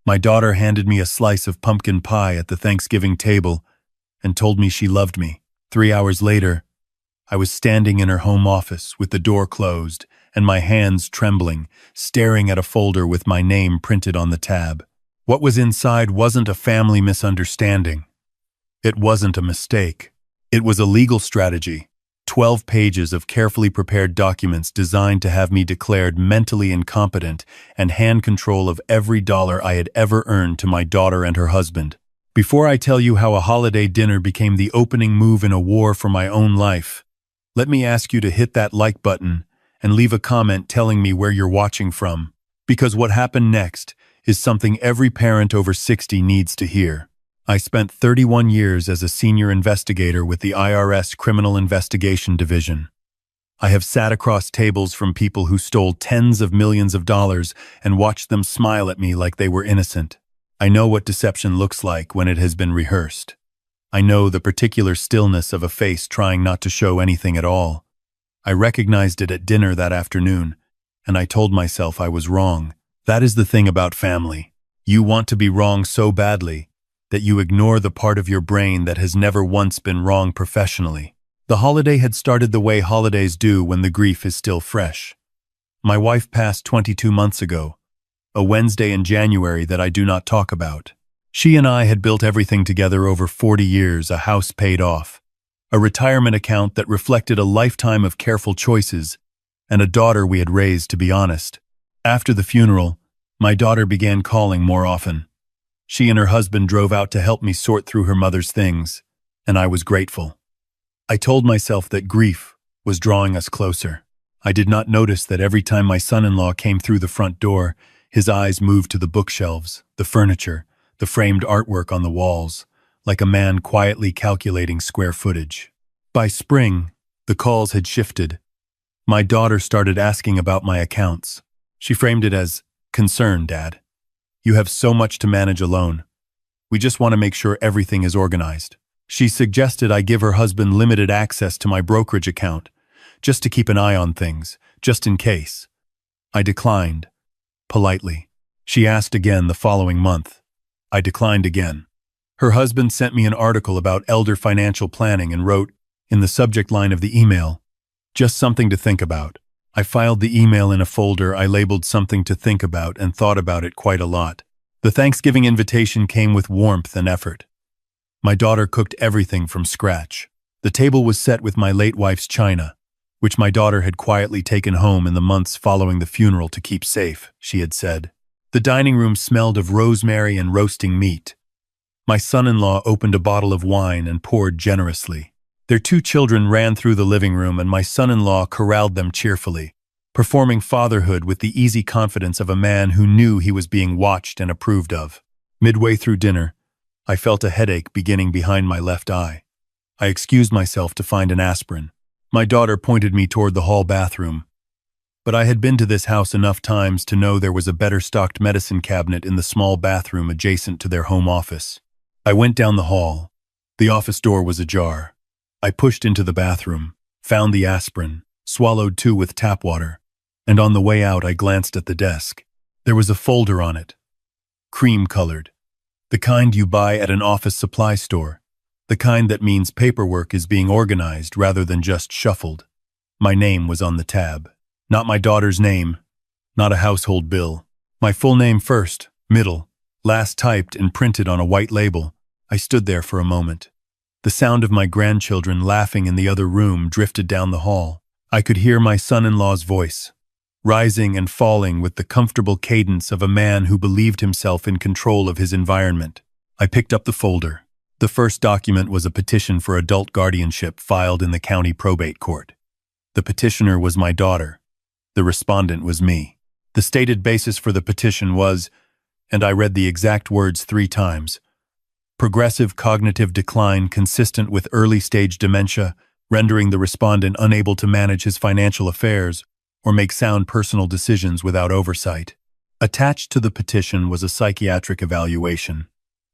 My daughter handed me a slice of pumpkin pie at the Thanksgiving table and told me she loved me. 3 hours later, I was standing in her home office with the door closed and my hands trembling, staring at a folder with my name printed on the tab. What was inside wasn't a family misunderstanding. It wasn't a mistake. It was a legal strategy. 12 pages of carefully prepared documents designed to have me declared mentally incompetent and hand control of every dollar I had ever earned to my daughter and her husband. Before I tell you how a holiday dinner became the opening move in a war for my own life, let me ask you to hit that like button and leave a comment telling me where you're watching from, because what happened next is something every parent over 60 needs to hear. I spent 31 years as a senior investigator with the IRS Criminal Investigation Division. I have sat across tables from people who stole tens of millions of dollars and watched them smile at me like they were innocent. I know what deception looks like when it has been rehearsed. I know the particular stillness of a face trying not to show anything at all. I recognized it at dinner that afternoon, and I told myself I was wrong. That is the thing about family. You want to be wrong so badly that you ignore the part of your brain that has never once been wrong professionally. The holiday had started the way holidays do when the grief is still fresh. My wife passed 22 months ago, a Wednesday in January that I do not talk about. She and I had built everything together over 40 years, a house paid off, a retirement account that reflected a lifetime of careful choices, and a daughter we had raised, to be honest. After the funeral, my daughter began calling more often. She and her husband drove out to help me sort through her mother's things, and I was grateful. I told myself that grief was drawing us closer. I did not notice that every time my son-in-law came through the front door, his eyes moved to the bookshelves, the furniture, the framed artwork on the walls, like a man quietly calculating square footage. By spring, the calls had shifted. My daughter started asking about my accounts. She framed it as, "Concern, Dad. You have so much to manage alone. We just want to make sure everything is organized." She suggested I give her husband limited access to my brokerage account, just to keep an eye on things, just in case. I declined, politely. She asked again the following month. I declined again. Her husband sent me an article about elder financial planning and wrote, in the subject line of the email, "Just something to think about." I filed the email in a folder I labeled "Something to Think About" and thought about it quite a lot. The Thanksgiving invitation came with warmth and effort. My daughter cooked everything from scratch. The table was set with my late wife's china, which my daughter had quietly taken home in the months following the funeral to keep safe, she had said. The dining room smelled of rosemary and roasting meat. My son-in-law opened a bottle of wine and poured generously. Their 2 children ran through the living room and my son-in-law corralled them cheerfully, performing fatherhood with the easy confidence of a man who knew he was being watched and approved of. Midway through dinner, I felt a headache beginning behind my left eye. I excused myself to find an aspirin. My daughter pointed me toward the hall bathroom, but I had been to this house enough times to know there was a better-stocked medicine cabinet in the small bathroom adjacent to their home office. I went down the hall. The office door was ajar. I pushed into the bathroom, found the aspirin, swallowed 2 with tap water, and on the way out I glanced at the desk. There was a folder on it, cream-colored, the kind you buy at an office supply store, the kind that means paperwork is being organized rather than just shuffled. My name was on the tab. Not my daughter's name, not a household bill. My full name first, middle, last typed and printed on a white label. I stood there for a moment. The sound of my grandchildren laughing in the other room drifted down the hall. I could hear my son-in-law's voice, rising and falling with the comfortable cadence of a man who believed himself in control of his environment. I picked up the folder. The first document was a petition for adult guardianship filed in the county probate court. The petitioner was my daughter. The respondent was me. The stated basis for the petition was, and I read the exact words 3 times, progressive cognitive decline consistent with early-stage dementia, rendering the respondent unable to manage his financial affairs or make sound personal decisions without oversight. Attached to the petition was a psychiatric evaluation.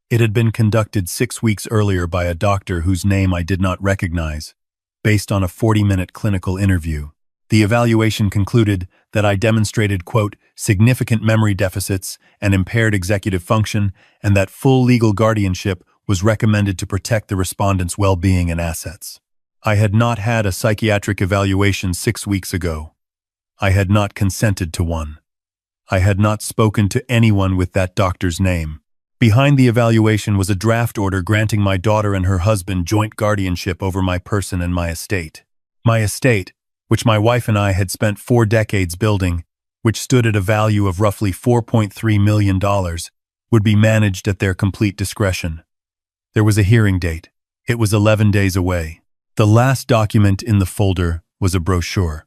It had been conducted 6 weeks earlier by a doctor whose name I did not recognize, based on a 40-minute clinical interview. The evaluation concluded that I demonstrated, quote, significant memory deficits, and impaired executive function, and that full legal guardianship was recommended to protect the respondent's well-being and assets. I had not had a psychiatric evaluation 6 weeks ago. I had not consented to one. I had not spoken to anyone with that doctor's name. Behind the evaluation was a draft order granting my daughter and her husband joint guardianship over my person and my estate. My estate, which my wife and I had spent 4 decades building, which stood at a value of roughly $4.3 million, would be managed at their complete discretion. There was a hearing date. It was 11 days away. The last document in the folder was a brochure.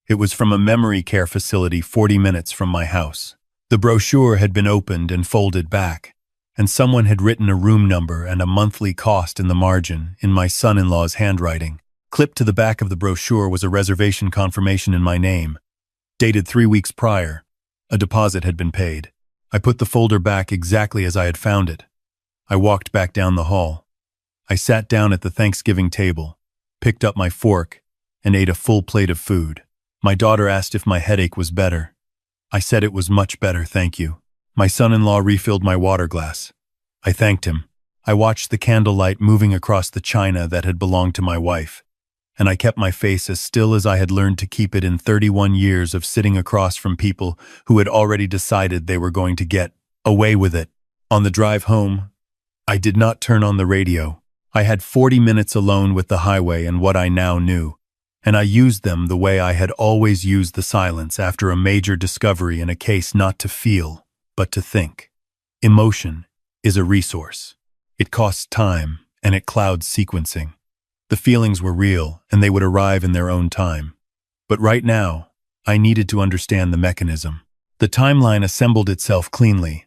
It was from a memory care facility 40 minutes from my house. The brochure had been opened and folded back, and someone had written a room number and a monthly cost in the margin in my son-in-law's handwriting. Clipped to the back of the brochure was a reservation confirmation in my name. Dated 3 weeks prior, a deposit had been paid. I put the folder back exactly as I had found it. I walked back down the hall. I sat down at the Thanksgiving table, picked up my fork, and ate a full plate of food. My daughter asked if my headache was better. I said it was much better, thank you. My son-in-law refilled my water glass. I thanked him. I watched the candlelight moving across the china that had belonged to my wife, and I kept my face as still as I had learned to keep it in 31 years of sitting across from people who had already decided they were going to get away with it. On the drive home, I did not turn on the radio. I had 40 minutes alone with the highway and what I now knew, and I used them the way I had always used the silence after a major discovery in a case, not to feel, but to think. Emotion is a resource. It costs time, and it clouds sequencing. The feelings were real, and they would arrive in their own time. But right now, I needed to understand the mechanism. The timeline assembled itself cleanly.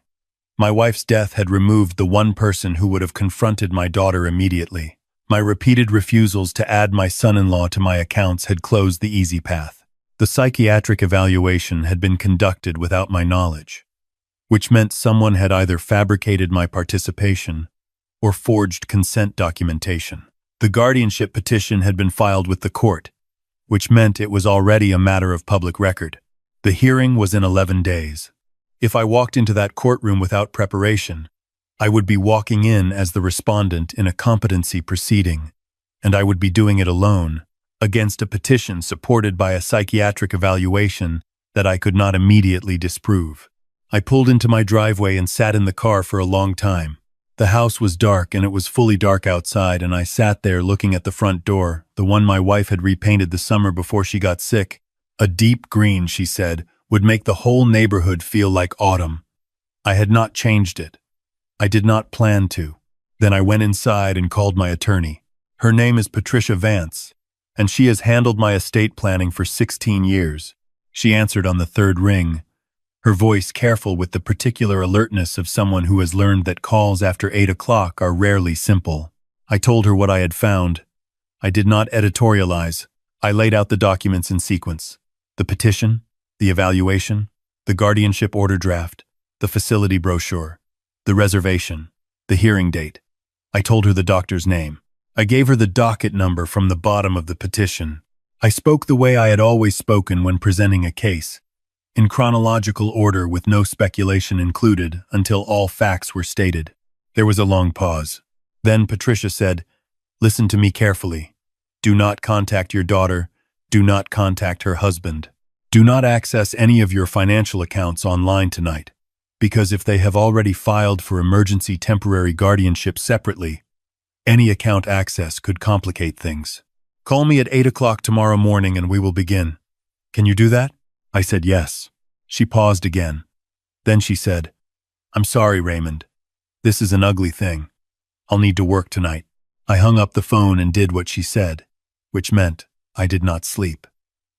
My wife's death had removed the one person who would have confronted my daughter immediately. My repeated refusals to add my son-in-law to my accounts had closed the easy path. The psychiatric evaluation had been conducted without my knowledge, which meant someone had either fabricated my participation or forged consent documentation. The guardianship petition had been filed with the court, which meant it was already a matter of public record. The hearing was in 11 days. If I walked into that courtroom without preparation, I would be walking in as the respondent in a competency proceeding, and I would be doing it alone, against a petition supported by a psychiatric evaluation that I could not immediately disprove. I pulled into my driveway and sat in the car for a long time. The house was dark and it was fully dark outside, and I sat there looking at the front door, the one my wife had repainted the summer before she got sick. A deep green, she said, would make the whole neighborhood feel like autumn. I had not changed it. I did not plan to. Then I went inside and called my attorney. Her name is Patricia Vance, and she has handled my estate planning for 16 years. She answered on the third ring, her voice careful with the particular alertness of someone who has learned that calls after 8 o'clock are rarely simple. I told her what I had found. I did not editorialize. I laid out the documents in sequence. The petition, the evaluation, the guardianship order draft, the facility brochure, the reservation, the hearing date. I told her the doctor's name. I gave her the docket number from the bottom of the petition. I spoke the way I had always spoken when presenting a case, in chronological order with no speculation included until all facts were stated. There was a long pause. Then Patricia said, "Listen to me carefully. Do not contact your daughter. Do not contact her husband. Do not access any of your financial accounts online tonight, because if they have already filed for emergency temporary guardianship separately, any account access could complicate things. Call me at 8 o'clock tomorrow morning and we will begin. Can you do that?" I said yes. She paused again. Then she said, "I'm sorry, Raymond. This is an ugly thing. I'll need to work tonight." I hung up the phone and did what she said, which meant I did not sleep.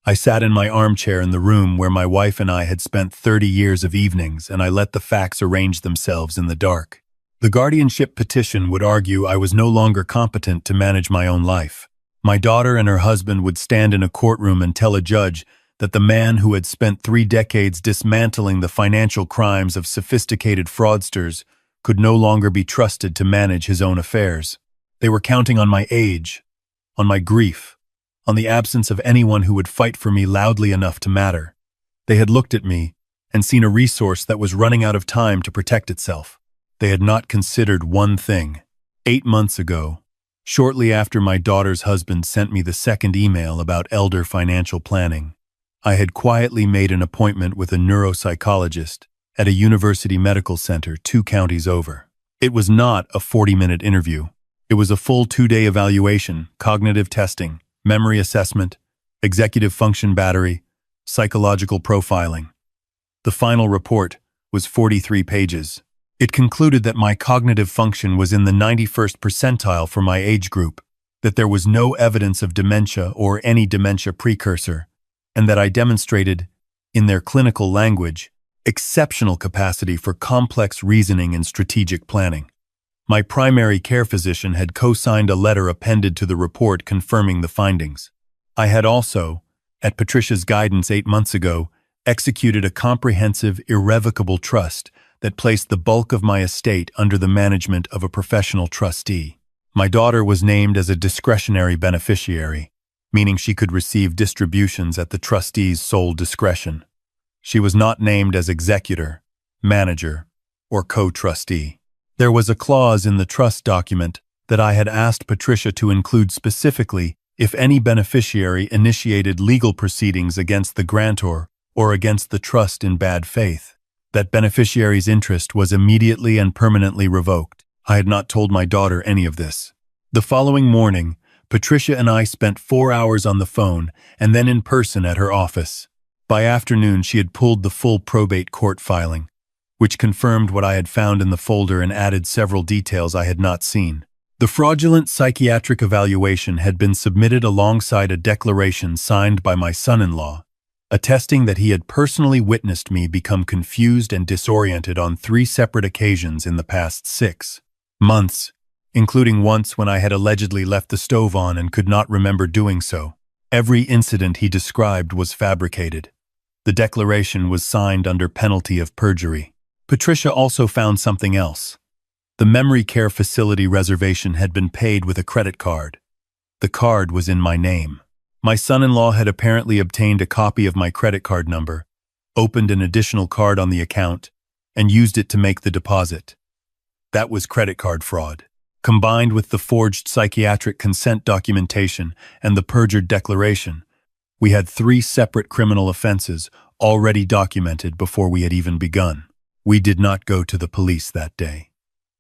I sat in my armchair in the room where my wife and I had spent 30 years of evenings, and I let the facts arrange themselves in the dark. The guardianship petition would argue I was no longer competent to manage my own life. My daughter and her husband would stand in a courtroom and tell a judge that the man who had spent 3 decades dismantling the financial crimes of sophisticated fraudsters could no longer be trusted to manage his own affairs. They were counting on my age, on my grief, on the absence of anyone who would fight for me loudly enough to matter. They had looked at me and seen a resource that was running out of time to protect itself. They had not considered one thing. 8 months ago, shortly after my daughter's husband sent me the second email about elder financial planning, I had quietly made an appointment with a neuropsychologist at a university medical center 2 counties over. It was not a 40-minute interview. It was a full 2-day evaluation, cognitive testing, memory assessment, executive function battery, psychological profiling. The final report was 43 pages. It concluded that my cognitive function was in the 91st percentile for my age group, that there was no evidence of dementia or any dementia precursor, and that I demonstrated, in their clinical language, exceptional capacity for complex reasoning and strategic planning. My primary care physician had co-signed a letter appended to the report confirming the findings. I had also, at Patricia's guidance 8 months ago, executed a comprehensive, irrevocable trust that placed the bulk of my estate under the management of a professional trustee. My daughter was named as a discretionary beneficiary, meaning she could receive distributions at the trustee's sole discretion. She was not named as executor, manager, or co-trustee. There was a clause in the trust document that I had asked Patricia to include specifically if any beneficiary initiated legal proceedings against the grantor or against the trust in bad faith. That beneficiary's interest was immediately and permanently revoked. I had not told my daughter any of this. The following morning, Patricia and I spent 4 hours on the phone and then in person at her office. By afternoon, she had pulled the full probate court filing, which confirmed what I had found in the folder and added several details I had not seen. The fraudulent psychiatric evaluation had been submitted alongside a declaration signed by my son-in-law, attesting that he had personally witnessed me become confused and disoriented on 3 separate occasions in the past 6 months, including once when I had allegedly left the stove on and could not remember doing so. Every incident he described was fabricated. The declaration was signed under penalty of perjury. Patricia also found something else. The memory care facility reservation had been paid with a credit card. The card was in my name. My son-in-law had apparently obtained a copy of my credit card number, opened an additional card on the account, and used it to make the deposit. That was credit card fraud. Combined with the forged psychiatric consent documentation and the perjured declaration, we had 3 separate criminal offenses already documented before we had even begun. We did not go to the police that day.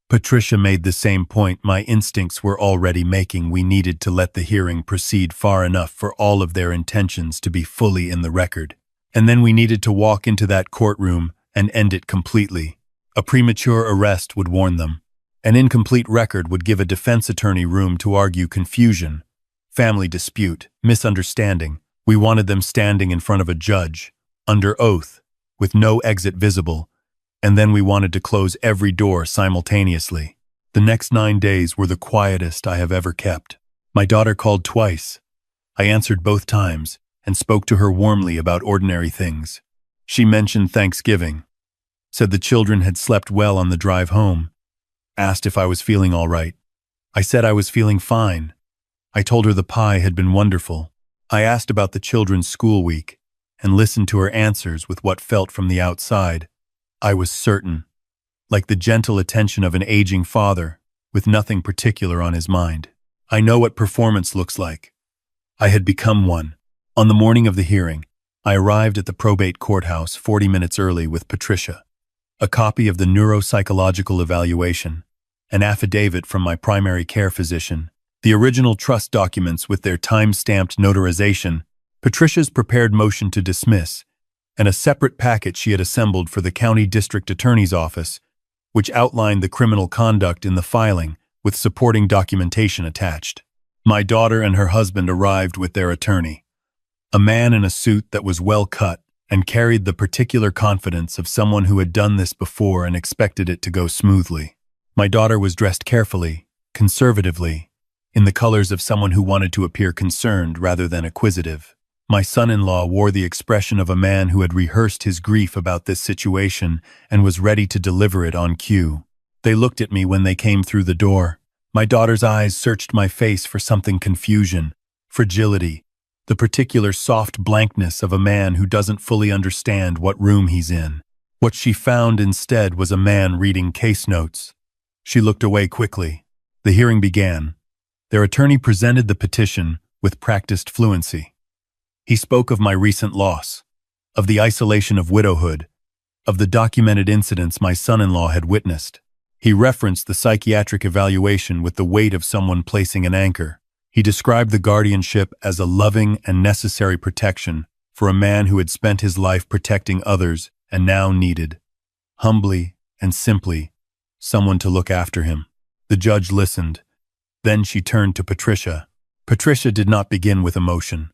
Patricia made the same point my instincts were already making. We needed to let the hearing proceed far enough for all of their intentions to be fully in the record. And then we needed to walk into that courtroom and end it completely. A premature arrest would warn them. An incomplete record would give a defense attorney room to argue confusion, family dispute, misunderstanding. We wanted them standing in front of a judge, under oath, with no exit visible, and then we wanted to close every door simultaneously. The next 9 days were the quietest I have ever kept. My daughter called twice. I answered both times and spoke to her warmly about ordinary things. She mentioned Thanksgiving, said the children had slept well on the drive home, asked if I was feeling all right. I said I was feeling fine. I told her the pie had been wonderful. I asked about the children's school week and listened to her answers with what felt from the outside. I was certain, like the gentle attention of an aging father with nothing particular on his mind. I know what performance looks like. I had become one. On the morning of the hearing, I arrived at the probate courthouse 40 minutes early with Patricia, a copy of the neuropsychological evaluation, an affidavit from my primary care physician, the original trust documents with their time-stamped notarization, Patricia's prepared motion to dismiss, and a separate packet she had assembled for the county district attorney's office, which outlined the criminal conduct in the filing with supporting documentation attached. My daughter and her husband arrived with their attorney, a man in a suit that was well cut and carried the particular confidence of someone who had done this before and expected it to go smoothly. My daughter was dressed carefully, conservatively, in the colors of someone who wanted to appear concerned rather than acquisitive. My son-in-law wore the expression of a man who had rehearsed his grief about this situation and was ready to deliver it on cue. They looked at me when they came through the door. My daughter's eyes searched my face for something: confusion, fragility, the particular soft blankness of a man who doesn't fully understand what room he's in. What she found instead was a man reading case notes. She looked away quickly. The hearing began. Their attorney presented the petition with practiced fluency. He spoke of my recent loss, of the isolation of widowhood, of the documented incidents my son-in-law had witnessed. He referenced the psychiatric evaluation with the weight of someone placing an anchor. He described the guardianship as a loving and necessary protection for a man who had spent his life protecting others and now needed, humbly and simply, someone to look after him. The judge listened. Then she turned to Patricia. Patricia did not begin with emotion.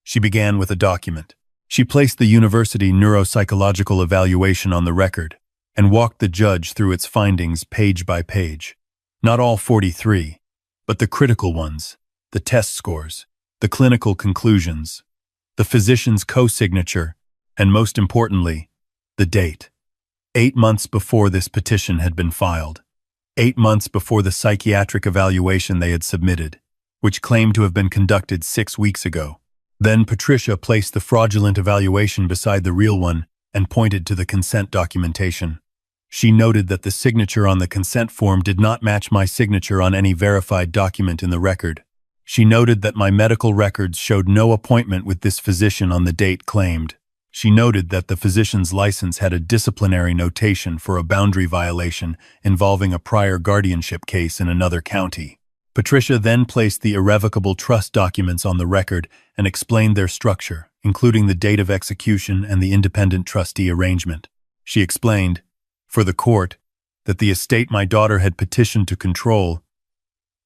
She began with a document. She placed the university neuropsychological evaluation on the record and walked the judge through its findings page by page. Not all 43, but the critical ones, the test scores, the clinical conclusions, the physician's co-signature, and most importantly, the date. 8 months before this petition had been filed. 8 months before the psychiatric evaluation they had submitted, which claimed to have been conducted 6 weeks ago. Then Patricia placed the fraudulent evaluation beside the real one and pointed to the consent documentation. She noted that the signature on the consent form did not match my signature on any verified document in the record. She noted that my medical records showed no appointment with this physician on the date claimed. She noted that the physician's license had a disciplinary notation for a boundary violation involving a prior guardianship case in another county. Patricia then placed the irrevocable trust documents on the record and explained their structure, including the date of execution and the independent trustee arrangement. She explained, for the court, that the estate my daughter had petitioned to control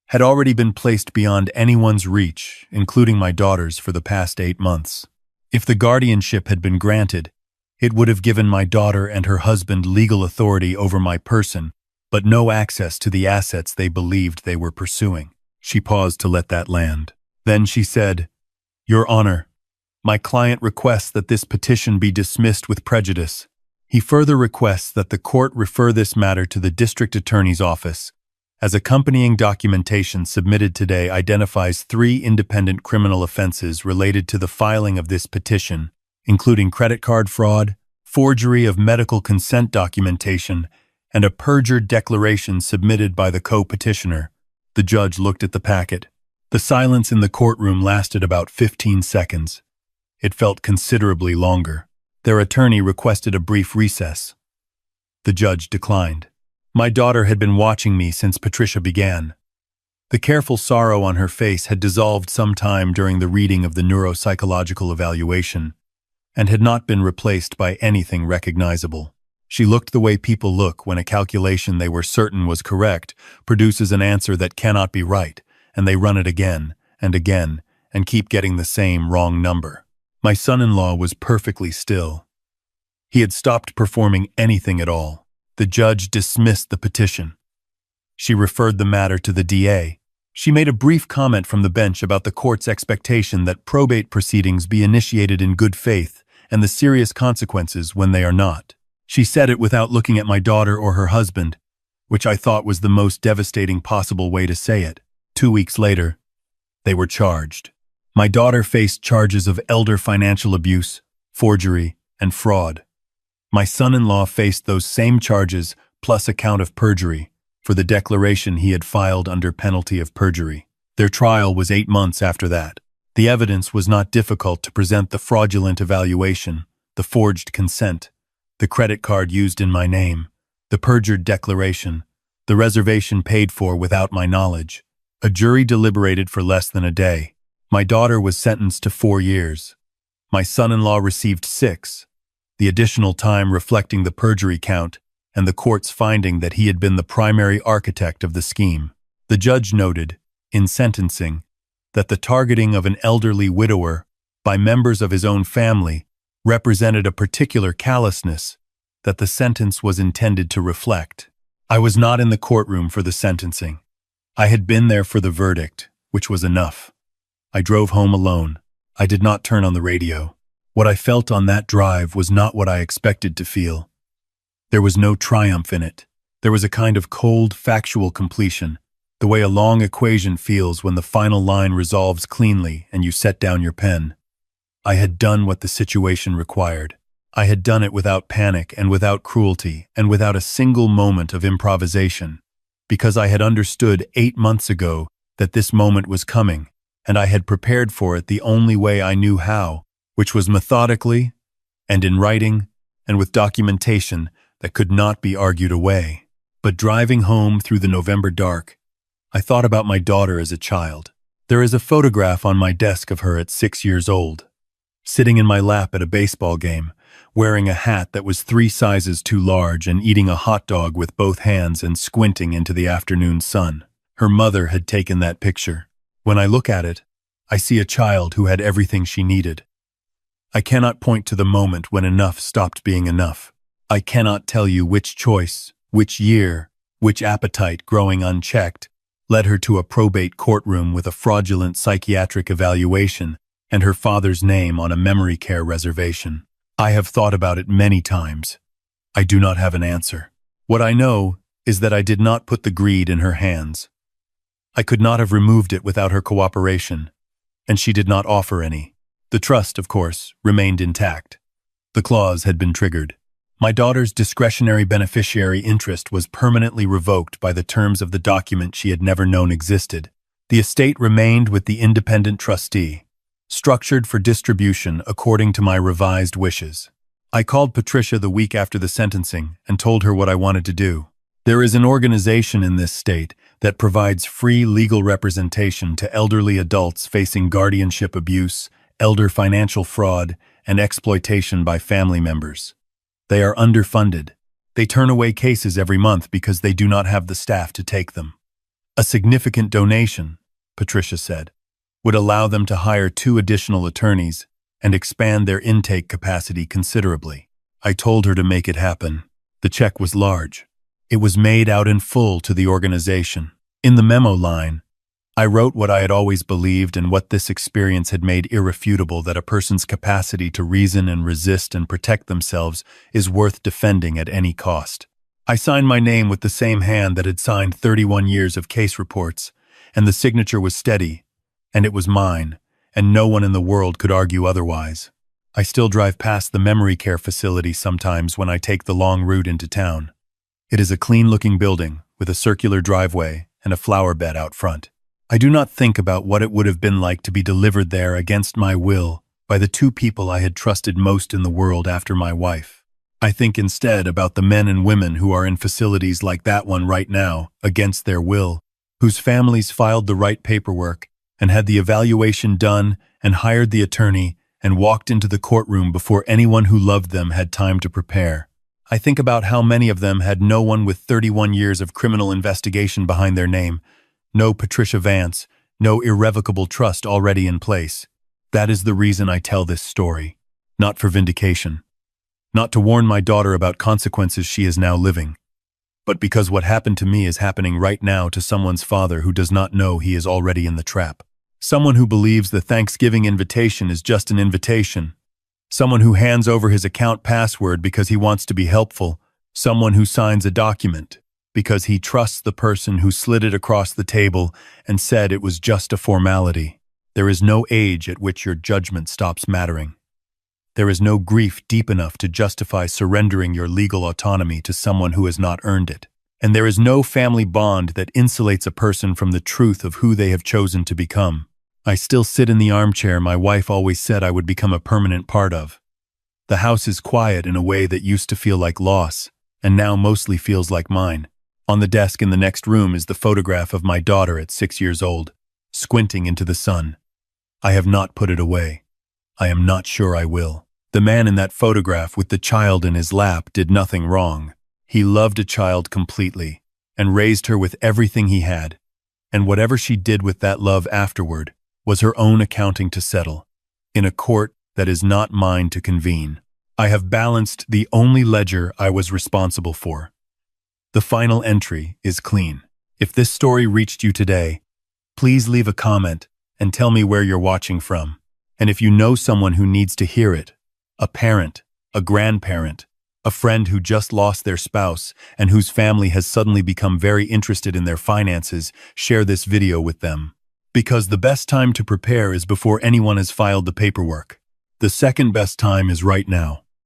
had already been placed beyond anyone's reach, including my daughter's, for the past 8 months. If the guardianship had been granted, it would have given my daughter and her husband legal authority over my person, but no access to the assets they believed they were pursuing. She paused to let that land. Then she said, "Your Honor, my client requests that this petition be dismissed with prejudice. He further requests that the court refer this matter to the district attorney's office, as accompanying documentation submitted today identifies 3 independent criminal offenses related to the filing of this petition, including credit card fraud, forgery of medical consent documentation, and a perjured declaration submitted by the co-petitioner." The judge looked at the packet. The silence in the courtroom lasted about 15 seconds. It felt considerably longer. Their attorney requested a brief recess. The judge declined. My daughter had been watching me since Patricia began. The careful sorrow on her face had dissolved sometime during the reading of the neuropsychological evaluation and had not been replaced by anything recognizable. She looked the way people look when a calculation they were certain was correct produces an answer that cannot be right, and they run it again and keep getting the same wrong number. My son-in-law was perfectly still. He had stopped performing anything at all. The judge dismissed the petition. She referred the matter to the DA. She made a brief comment from the bench about the court's expectation that probate proceedings be initiated in good faith and the serious consequences when they are not. She said it without looking at my daughter or her husband, which I thought was the most devastating possible way to say it. 2 weeks later, they were charged. My daughter faced charges of elder financial abuse, forgery, and fraud. My son-in-law faced those same charges plus a count of perjury for the declaration he had filed under penalty of perjury. Their trial was 8 months after that. The evidence was not difficult to present: the fraudulent evaluation, the forged consent, the credit card used in my name, the perjured declaration, the reservation paid for without my knowledge. A jury deliberated for less than a day. My daughter was sentenced to 4 years. My son-in-law received 6, the additional time reflecting the perjury count and the court's finding that he had been the primary architect of the scheme. The judge noted, in sentencing, that the targeting of an elderly widower by members of his own family represented a particular callousness that the sentence was intended to reflect. I was not in the courtroom for the sentencing. I had been there for the verdict, which was enough. I drove home alone. I did not turn on the radio. What I felt on that drive was not what I expected to feel. There was no triumph in it. There was a kind of cold, factual completion. the way a long equation feels when the final line resolves cleanly and you set down your pen. I had done what the situation required. I had done it without panic and without cruelty and without a single moment of improvisation, because I had understood 8 months ago that this moment was coming, and I had prepared for it the only way I knew how, which was methodically, and in writing, and with documentation that could not be argued away. But driving home through the November dark, I thought about my daughter as a child. There is a photograph on my desk of her at 6 years old, sitting in my lap at a baseball game, wearing a hat that was 3 sizes too large and eating a hot dog with both hands and squinting into the afternoon sun. Her mother had taken that picture. When I look at it, I see a child who had everything she needed. I cannot point to the moment when enough stopped being enough. I cannot tell you which choice, which year, which appetite growing unchecked led her to a probate courtroom with a fraudulent psychiatric evaluation and her father's name on a memory care reservation. I have thought about it many times. I do not have an answer. What I know is that I did not put the greed in her hands. I could not have removed it without her cooperation, and she did not offer any. The trust, of course, remained intact. The clause had been triggered. My daughter's discretionary beneficiary interest was permanently revoked by the terms of the document she had never known existed. The estate remained with the independent trustee, structured for distribution according to my revised wishes. I called Patricia the week after the sentencing and told her what I wanted to do. There is an organization in this state that provides free legal representation to elderly adults facing guardianship abuse, elder financial fraud, and exploitation by family members. They are underfunded. They turn away cases every month because they do not have the staff to take them. A significant donation, Patricia said, would allow them to hire 2 additional attorneys and expand their intake capacity considerably. I told her to make it happen. The check was large. It was made out in full to the organization. In the memo line, I wrote what I had always believed and what this experience had made irrefutable, that a person's capacity to reason and resist and protect themselves is worth defending at any cost. I signed my name with the same hand that had signed 31 years of case reports, and the signature was steady, and it was mine, and no one in the world could argue otherwise. I still drive past the memory care facility sometimes when I take the long route into town. It is a clean-looking building with a circular driveway and a flower bed out front. I do not think about what it would have been like to be delivered there against my will by the 2 people I had trusted most in the world after my wife. I think instead about the men and women who are in facilities like that one right now, against their will, whose families filed the right paperwork and had the evaluation done and hired the attorney and walked into the courtroom before anyone who loved them had time to prepare. I think about how many of them had no one with 31 years of criminal investigation behind their name, no Patricia Vance, no irrevocable trust already in place. That is the reason I tell this story. Not for vindication. Not to warn my daughter about consequences she is now living. But because what happened to me is happening right now to someone's father who does not know he is already in the trap. Someone who believes the Thanksgiving invitation is just an invitation. Someone who hands over his account password because he wants to be helpful. Someone who signs a document because he trusts the person who slid it across the table and said it was just a formality. There is no age at which your judgment stops mattering. There is no grief deep enough to justify surrendering your legal autonomy to someone who has not earned it. And there is no family bond that insulates a person from the truth of who they have chosen to become. I still sit in the armchair my wife always said I would become a permanent part of. The house is quiet in a way that used to feel like loss, and now mostly feels like mine. On the desk in the next room is the photograph of my daughter at 6 years old, squinting into the sun. I have not put it away. I am not sure I will. The man in that photograph with the child in his lap did nothing wrong. He loved a child completely and raised her with everything he had. And whatever she did with that love afterward was her own accounting to settle, in a court that is not mine to convene. I have balanced the only ledger I was responsible for. The final entry is clean. If this story reached you today, please leave a comment and tell me where you're watching from. And if you know someone who needs to hear it, a parent, a grandparent, A friend who just lost their spouse and whose family has suddenly become very interested in their finances, share this video with them. Because the best time to prepare is before anyone has filed the paperwork. The second best time is right now.